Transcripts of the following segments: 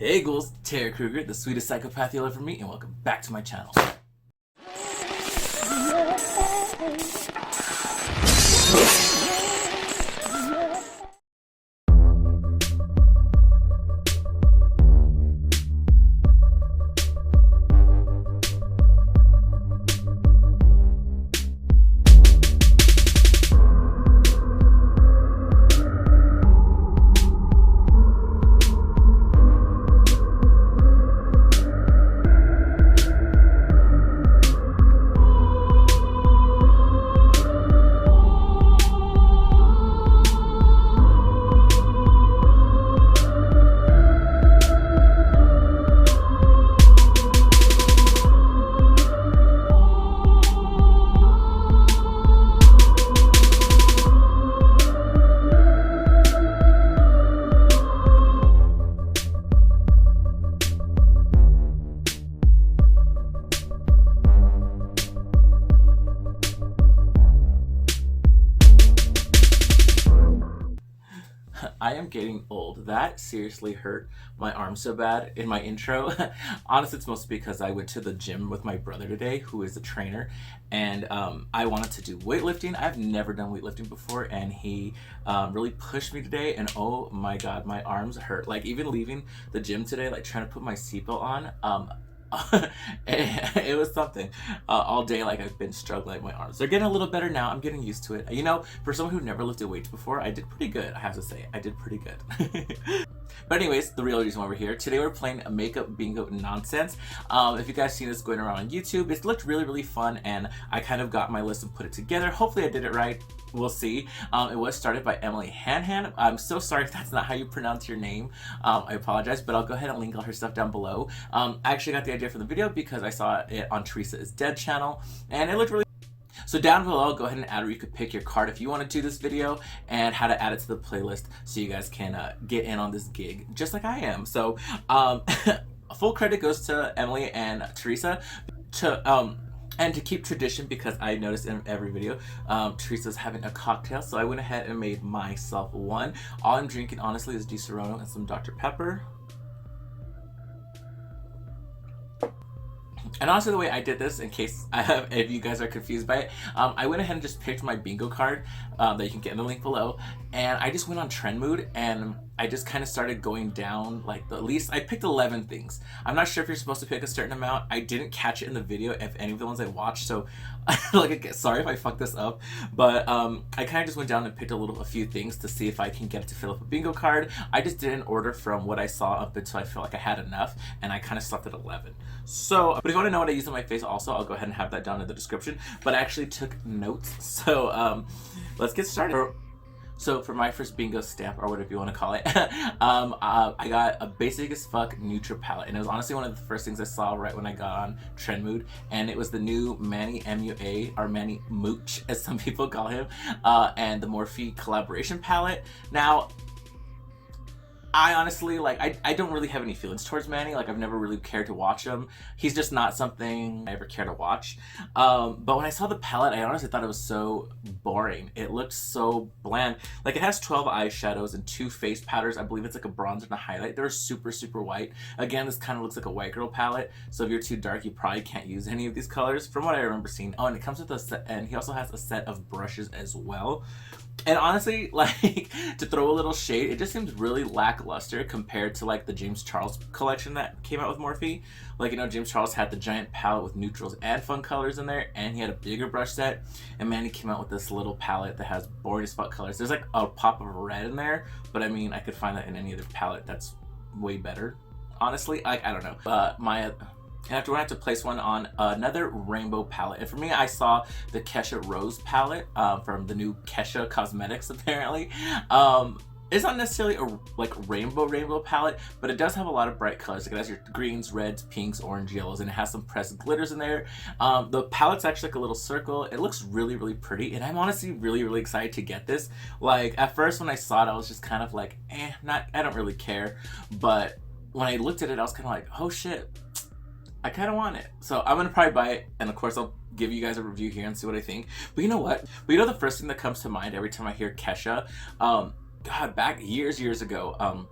Hey ghouls, Tara Kruger, the sweetest psychopath you'll ever meet, and welcome back to my channel. I am getting old. That seriously hurt my arm so bad in my intro. Honestly, it's mostly because I went to the gym with my brother today, who is a trainer, and I wanted to do weightlifting. I've never done weightlifting before, and he really pushed me today, and oh my god, my arms hurt. Like, even leaving the gym today, like trying to put my seatbelt on, it was something. All day, like, I've been struggling with my arms. They're getting a little better now. I'm getting used to it. You know, for someone who never lifted weights before, I did pretty good. I have to say, I did pretty good. But anyways, the real reason why we're here today, we're playing a makeup bingo nonsense. If you guys seen this going around on YouTube, it looked really fun, and I kind of got my list and put it together. Hopefully I did it right. We'll see. It was started by Emily Hanhan. I'm so sorry if that's not how you pronounce your name. I apologize, but I'll go ahead and link all her stuff down below. I actually got the idea for the video because I saw it on Theresa is Dead channel, and it looked really. So down below, go ahead and add where you could pick your card if you want to do this video, and how to add it to the playlist so you guys can get in on this gig just like I am. So full credit goes to Emily and Theresa and to keep tradition, because I noticed in every video Theresa's having a cocktail, so I went ahead and made myself one. All I'm drinking honestly is Serrano and some Dr. Pepper. And honestly, the way I did this, in case if you guys are confused by it, I went ahead and just picked my bingo card that you can get in the link below, and I just went on trend mood, and I just kind of started going down, like, the least. I picked 11 things. I'm not sure if you're supposed to pick a certain amount. I didn't catch it in the video if any of the ones I watched, so like, sorry if I fucked this up, but I kind of just went down and picked a few things to see if I can get it to fill up a bingo card. I just did an order from what I saw up until I felt like I had enough, and I kind of stopped at 11. So, but if you want to know what I used on my face also, I'll go ahead and have that down in the description. But I actually took notes, so let's get started. So for my first bingo stamp, or whatever you want to call it, I got a basic as fuck neutral palette, and it was honestly one of the first things I saw right when I got on Trend Mood, and it was the new Manny MUA, or Manny Mooch as some people call him, and the Morphe collaboration palette. Now, I honestly, like, I don't really have any feelings towards Manny. Like, I've never really cared to watch him. He's just not something I ever care to watch. But when I saw the palette, I honestly thought it was so boring. It looked so bland. Like, it has 12 eyeshadows and 2 face powders. I believe it's like a bronzer and a highlight. They're super white. Again, this kind of looks like a white girl palette. So if you're too dark, you probably can't use any of these colors from what I remember seeing. Oh, and it comes with a set, and he also has a set of brushes as well. And honestly, like, to throw a little shade, it just seems really lackluster compared to, like, the James Charles collection that came out with Morphe. Like, you know, James Charles had the giant palette with neutrals and fun colors in there, and he had a bigger brush set. And Manny came out with this little palette that has boring as fuck colors. There's like a pop of red in there, but I mean, I could find that in any other palette that's way better. Honestly, like, I don't know. And after I have to place one on another rainbow palette. And for me, I saw the Kesha Rose palette from the new Kesha Cosmetics, apparently. It's not necessarily a rainbow palette, but it does have a lot of bright colors. Like, it has your greens, reds, pinks, orange, yellows, and it has some pressed glitters in there. The palette's actually like a little circle. It looks really pretty, and I'm honestly really excited to get this. Like, at first when I saw it, I was just kind of like, I don't really care. But when I looked at it, I was kind of like, oh shit, I kind of want it. So I'm gonna probably buy it, and of course I'll give you guys a review here and see what I think. But you know what? But you know the first thing that comes to mind every time I hear Kesha? God, back years ago,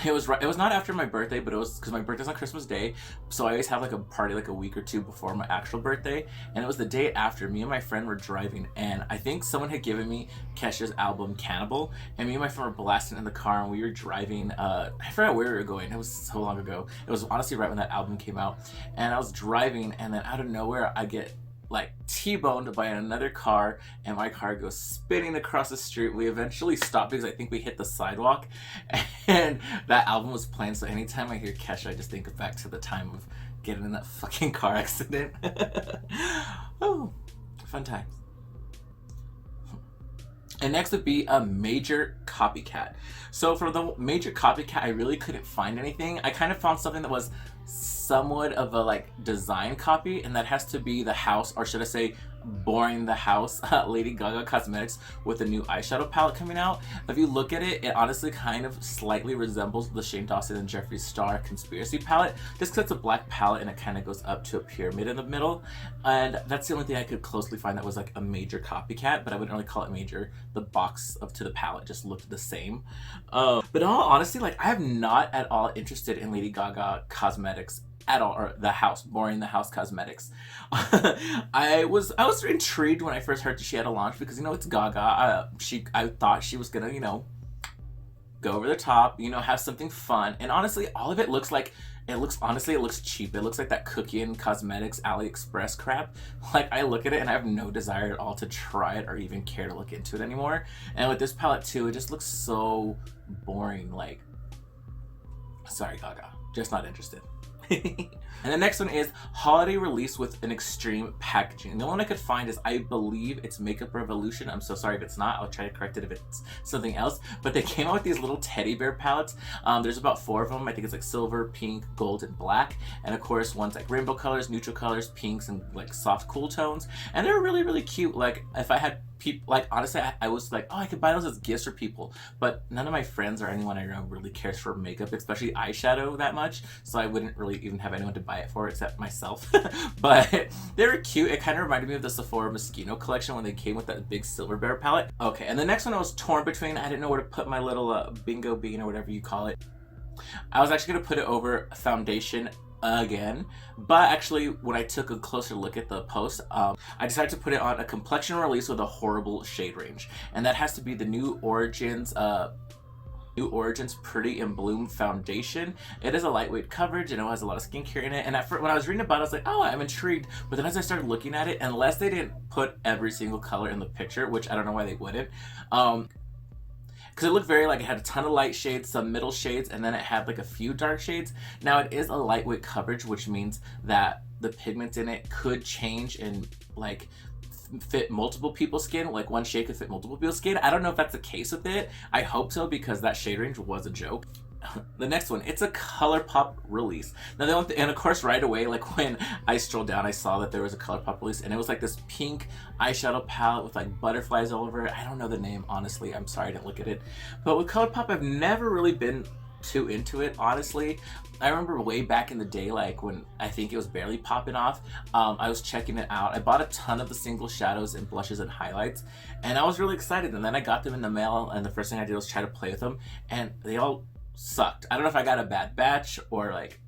It was right. It was not after my birthday, but it was because my birthday's on Christmas Day, so I always have like a party like a week or two before my actual birthday. And it was the day after. Me and my friend were driving, and I think someone had given me Kesha's album Cannibal, and me and my friend were blasting in the car, and we were driving. I forgot where we were going. It was so long ago. It was honestly right when that album came out, and I was driving, and then out of nowhere I get like T-boned by another car, and my car goes spinning across the street. We eventually stopped because I think we hit the sidewalk, and that album was playing. So anytime I hear Kesha, I just think back to the time of getting in that fucking car accident. Oh, fun times. And next would be a major copycat. So for the major copycat, I really couldn't find anything. I kind of found something that was somewhat of a like design copy, and that has to be the house, or should I say Boring the House, Lady Gaga Cosmetics, with a new eyeshadow palette coming out. If you look at it, it honestly kind of slightly resembles the Shane Dawson and Jeffree Star Conspiracy palette, just because it's a black palette and it kind of goes up to a pyramid in the middle. And that's the only thing I could closely find that was like a major copycat, but I wouldn't really call it major. The box of to the palette just looked the same. But in all honesty, like I am not at all interested in Lady Gaga Cosmetics at all, or the house, Boring the House Cosmetics. I was intrigued when I first heard that she had a launch, because it's Gaga. I thought she was gonna go over the top, have something fun. And honestly, all of it looks like it looks cheap. It looks like that Cookie and Cosmetics AliExpress crap. Like I look at it and I have no desire at all to try it or even care to look into it anymore. And with this palette too, it just looks so boring. Like, sorry Gaga, just not interested. And the next one is holiday release with an extreme packaging. And the one I could find is, I believe it's Makeup Revolution. I'm so sorry if it's not. I'll try to correct it if it's something else. But they came out with these little teddy bear palettes. There's about 4 of them. I think it's like silver, pink, gold, and black. And of course, one's like rainbow colors, neutral colors, pinks, and like soft cool tones. And they're really, really cute. Like if I had people, like honestly, I was like, oh, I could buy those as gifts for people. But none of my friends or anyone I know really cares for makeup, especially eyeshadow, that much. So I wouldn't really even have anyone to buy it for except myself. But they were cute. It kind of reminded me of the Sephora Moschino collection when they came with that big silver bear palette. Okay, and the next one I was torn between. I didn't know where to put my little bingo bean or whatever you call it. I was actually going to put it over foundation again, but actually when I took a closer look at the post, I decided to put it on a complexion release with a horrible shade range, and that has to be the New Origins Pretty in Bloom foundation. It is a lightweight coverage, and it has a lot of skincare in it. And when I was reading about it, I was like, oh, I'm intrigued. But then as I started looking at it, unless they didn't put every single color in the picture, which I don't know why they wouldn't, because it looked very like it had a ton of light shades, some middle shades, and then it had like a few dark shades. Now it is a lightweight coverage, which means that the pigments in it could change and like fit multiple people's skin. Like one shade could fit multiple people's skin. I don't know if that's the case with it. I hope so, because that shade range was a joke. The next one, it's a ColourPop release. Now they want and of course right away, like when I strolled down, I saw that there was a ColourPop release, and it was like this pink eyeshadow palette with like butterflies all over it. I don't know the name, honestly. I'm sorry I didn't look at it. But with ColourPop, I've never really been too into it, honestly. I remember way back in the day, like when I think it was barely popping off, I was checking it out. I bought a ton of the single shadows and blushes and highlights, and I was really excited. And then I got them in the mail, and the first thing I did was try to play with them, and they all sucked. I don't know if I got a bad batch or like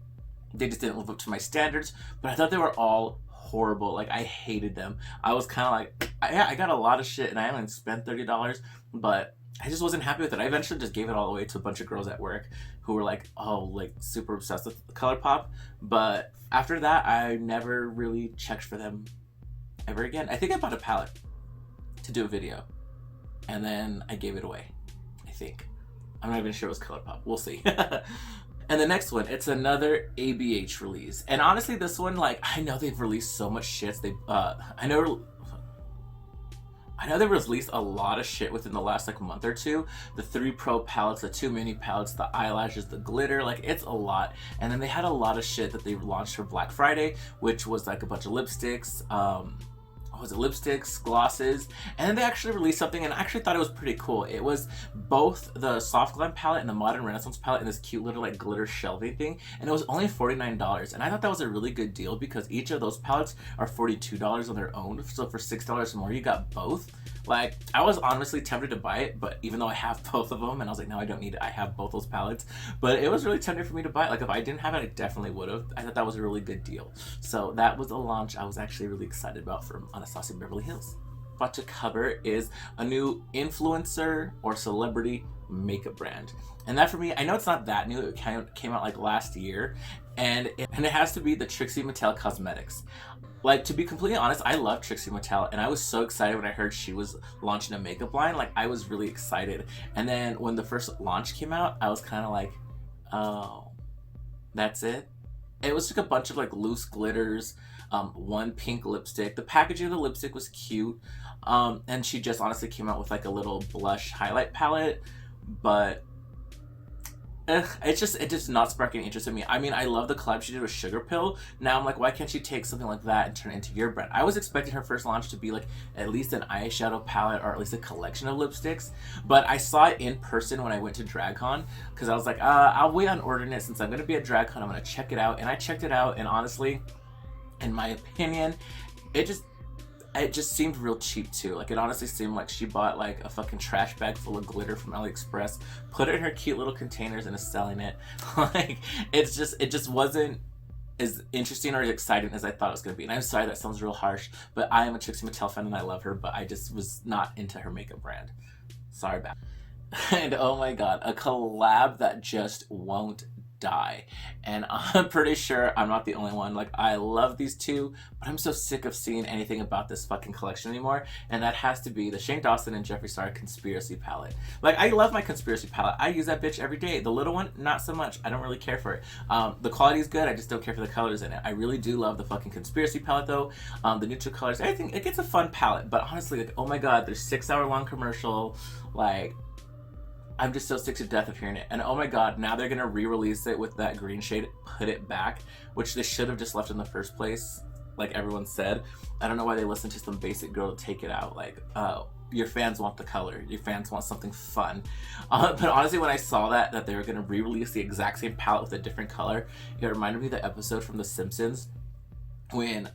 they just didn't live up to my standards, but I thought they were all horrible. Like I hated them. I was kind of like, yeah, I got a lot of shit and I only spent $30, but I just wasn't happy with it. I eventually just gave it all away to a bunch of girls at work who were like, oh, like super obsessed with ColourPop. But after that, I never really checked for them ever again. I think I bought a palette to do a video, and then I gave it away, I think. I'm not even sure it was ColourPop. We'll see. And the next one, it's another ABH release. And honestly, this one, like, I know they've released so much shit. I know they've released a lot of shit within the last like month or two. The 3 Pro palettes, the 2 mini palettes, the eyelashes, the glitter, like it's a lot. And then they had a lot of shit that they launched for Black Friday, which was like a bunch of lipsticks, lipsticks, glosses, and then they actually released something, and I actually thought it was pretty cool. It was both the Soft Glam palette and the Modern Renaissance palette in this cute little like glitter shelving thing, and it was only $49. And I thought that was a really good deal, because each of those palettes are $42 on their own. So for $6 more, you got both. Like, I was honestly tempted to buy it, but even though I have both of them, and I was like, no, I don't need it. I have both those palettes. But it was really tempting for me to buy it. Like, if I didn't have it, I definitely would have. I thought that was a really good deal. So that was a launch I was actually really excited about from Anastasia Beverly Hills. About to cover is a new influencer or celebrity makeup brand. And that for me, I know it's not that new. It kind of came out like last year. And it has to be the Trixie Mattel Cosmetics. Like, to be completely honest, I love Trixie Mattel, and I was so excited when I heard she was launching a makeup line. Like, I was really excited. And then when the first launch came out, I was kind of like, oh, that's it? It was like a bunch of like loose glitters, one pink lipstick. The packaging of the lipstick was cute. And she just honestly came out with like a little blush highlight palette, but it just not sparking interest in me. I mean, I love the collab she did with Sugar Pill. Now I'm like, why can't she take something like that and turn it into your brand? I was expecting her first launch to be like at least an eyeshadow palette or at least a collection of lipsticks. But I saw it in person when I went to DragCon because I was like, I'll wait on ordering it since I'm gonna be at DragCon. I'm gonna check it out, and I checked it out, and honestly, in my opinion, it just seemed real cheap too. Like, it honestly seemed like she bought like a fucking trash bag full of glitter from AliExpress, put it in her cute little containers, and is selling it. Like, it just wasn't as interesting or as exciting as I thought it was gonna be. And I'm sorry, that sounds real harsh, but I am a Trixie Mattel fan and I love her, but I just was not into her makeup brand. Sorry about it. And oh my god, a collab that just won't die. And I'm pretty sure I'm not the only one. Like, I love these two, but I'm so sick of seeing anything about this fucking collection anymore. And that has to be the Shane Dawson and Jeffree Star Conspiracy palette. Like, I love my Conspiracy palette. I use that bitch every day. The little one, not so much. I don't really care for it. The quality is good. I just don't care for the colors in it. I really do love the fucking Conspiracy palette though. The neutral colors, I think it gets a fun palette. But honestly, like, oh my god, there's 6-hour long commercial. Like, I'm just so sick to death of hearing it. And oh my god, now they're gonna re-release it with that green shade, put it back, which they should have just left in the first place, like everyone said. I don't know why they listened to some basic girl to take it out. Like, your fans want the color. Your fans want something fun. But honestly, when I saw that they were gonna re-release the exact same palette with a different color, it reminded me of the episode from The Simpsons when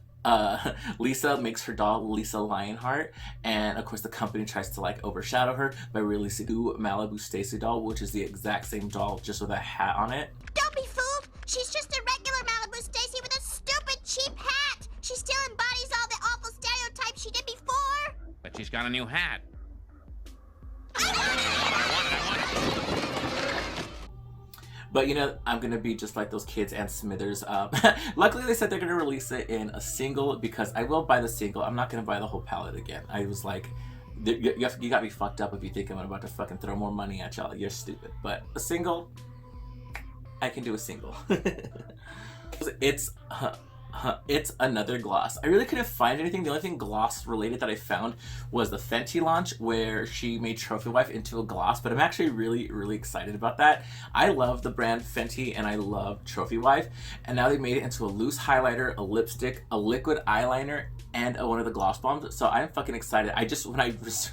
Lisa makes her doll Lisa Lionheart, and of course the company tries to like overshadow her by releasing the Malibu Stacy doll, which is the exact same doll just with a hat on it. Don't be fooled! She's just a regular Malibu Stacy with a stupid cheap hat! She still embodies all the awful stereotypes she did before! But she's got a new hat. But you know, I'm gonna be just like those kids and Smithers. Luckily, they said they're gonna release it in a single, because I will buy the single. I'm not gonna buy the whole palette again. I was like, you got me fucked up if you think I'm about to fucking throw more money at y'all. You're stupid. But a single, I can do a single. It's another gloss. I really couldn't find anything. The only thing gloss related that I found was the Fenty launch, where she made Trophy Wife into a gloss, but I'm actually really excited about that. I love the brand Fenty and I love Trophy Wife, and now they made it into a loose highlighter, a lipstick, a liquid eyeliner, and one of the gloss bombs. So I'm fucking excited. When I was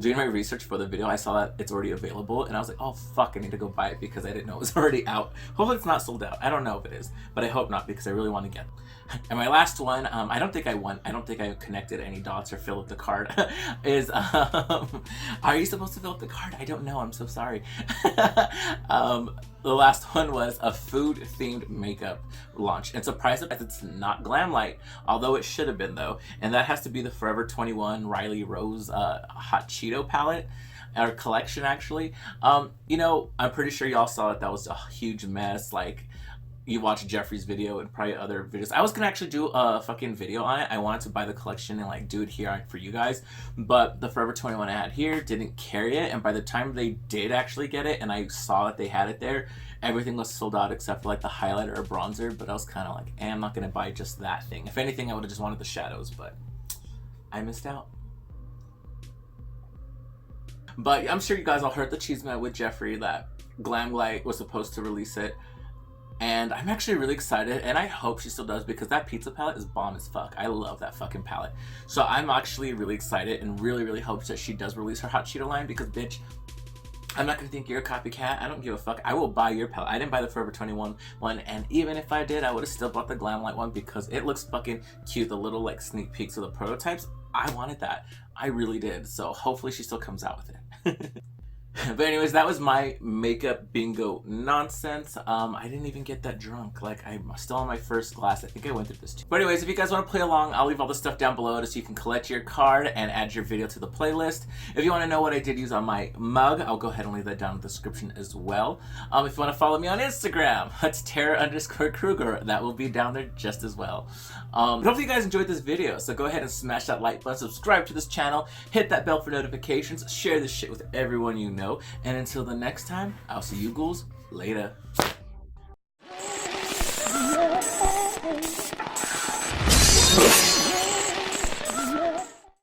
doing my research for the video, I saw that it's already available, and I was like, oh fuck, I need to go buy it because I didn't know it was already out. Hopefully it's not sold out. I don't know if it is, but I hope not, because I really want to get it. And my last one, I don't think I won. I don't think I connected any dots or filled up the card. Is are you supposed to fill up the card? I don't know. I'm so sorry. The last one was a food-themed makeup launch, and surprised that it's not glam light, although it should have been though. And that has to be the Forever 21 Riley Rose Hot Cheeto palette. Or collection, actually. You know, I'm pretty sure y'all saw it. That was a huge mess. Like, you watched Jeffree's video and probably other videos. I was gonna actually do a fucking video on it. I wanted to buy the collection and like do it here for you guys, but the Forever 21 I had here didn't carry it, and by the time they did actually get it and I saw that they had it there, everything was sold out except for like the highlighter or bronzer. But I was kind of like, I'm not gonna buy just that thing. If anything, I would have just wanted the shadows, but I missed out. But I'm sure you guys all heard the chisme with Jeffree that Glam Light was supposed to release it. And I'm actually really excited, and I hope she still does, because that pizza palette is bomb as fuck. I love that fucking palette. So I'm actually really excited and really hope that she does release her Hot Cheeto line, because bitch, I'm not gonna think you're a copycat. I don't give a fuck. I will buy your palette. I didn't buy the Forever 21 one, and even if I did, I would have still bought the Glam Light one because it looks fucking cute. The little like sneak peeks of the prototypes. I wanted that. I really did. So hopefully she still comes out with it. But anyways, that was my makeup bingo nonsense. I didn't even get that drunk. Like, I'm still on my first glass. I think I went through this too. But anyways, if you guys want to play along, I'll leave all the stuff down below so you can collect your card and add your video to the playlist. If you want to know what I did use on my mug, I'll go ahead and leave that down in the description as well. If you want to follow me on Instagram, it's Tara_Kruger. That will be down there just as well. But hopefully you guys enjoyed this video, so go ahead and smash that like button, subscribe to this channel, hit that bell for notifications, share this shit with everyone you know, and until the next time, I'll see you ghouls later.